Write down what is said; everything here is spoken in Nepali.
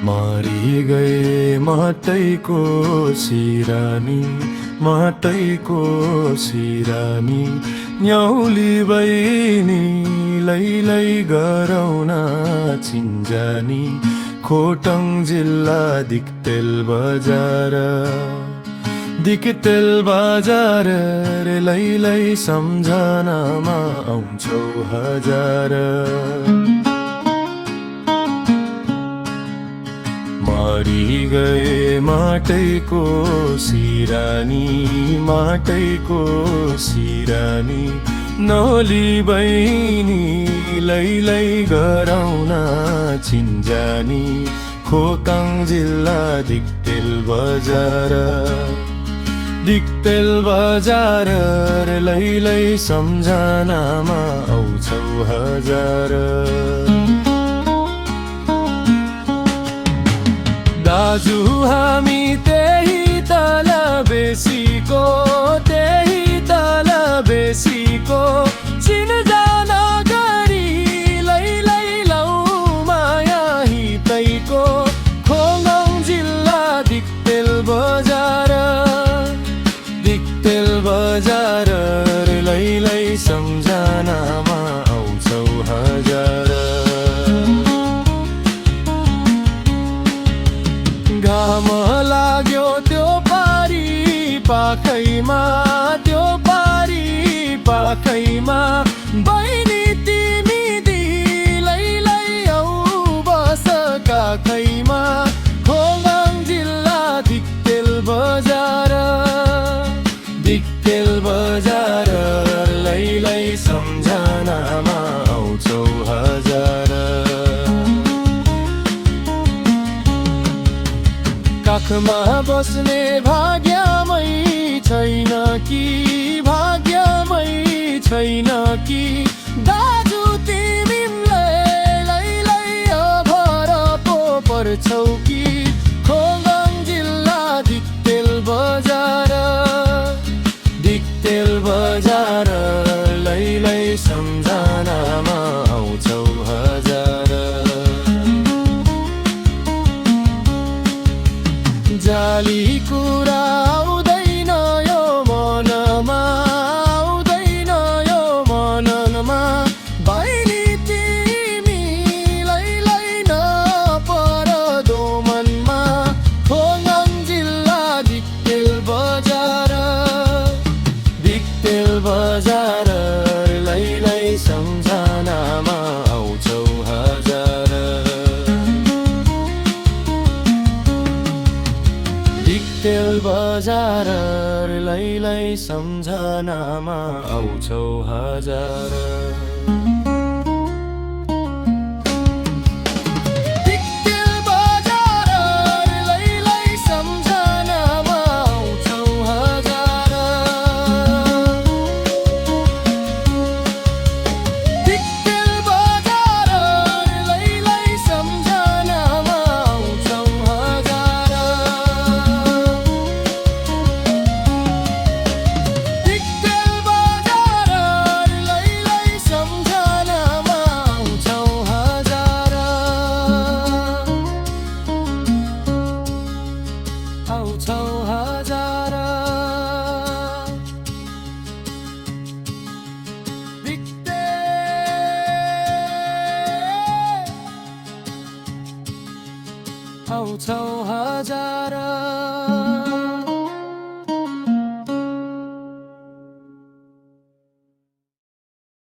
मरी गए माटैको सिरानी, माटैको सिरानी। न्याउली बहिनी लै गरौँ न चिन्जानी। खोटाङ जिल्ला दिक्तेल बजार, दिक्तेल बजार रे लै सम्झनामा आउँछौ हजार। मरी गए माटैको सिरानी, माटैको सिरानी। नौली बहिनी लै गरौँ न चिन्जानी। खोटाङ जिल्ला दिक्तेल बजार, दिक्तेल बजार लै सम्झनामा आउँछौ हजार। दाजु हामी त्यही तल बेसीको, त्यही तल बेसीको। चिनजान गरी लै लौ माया हितैको। खोटाङ जिल्ला दिक्तेल बजार, दिक्तेल बजार लै सम्झनामा आउँछौ हजार। घाम लाग्यो त्यो पारी पाखैमा, त्यो पारी पाखैमा। बहिनी तिमी दी लै आऊ बस काखैमा। खोटाङ जिल्ला दिक्तेल बजार, दिक्तेल बजार लै सम्झनामा आउँछौ हजार। काखमा बस्ने भाग्यमै छैन कि, भाग्यमै छैन कि। दाजु तिमीलाई लै अभर पो पर्छौ कि। खोटाङ जिल्ला दिक्तेल बजार, दिक्तेल बजार लै सम्झनामा आउँछौ हजार। जाली कुरा आउँदैन यो मनमा, आउँदैन यो मनमा। बहिनी तिमी लै नपर दो मनमा। खोटाङ जिल्ला दिक्तेल बजार, दिक्तेल बजार लै सम्झनामा आउँछौ हजार। दिक्तेल बजार लै सम्झनामा आउँछौ हजार। आउँछौ हजार। आउँछौ हजार।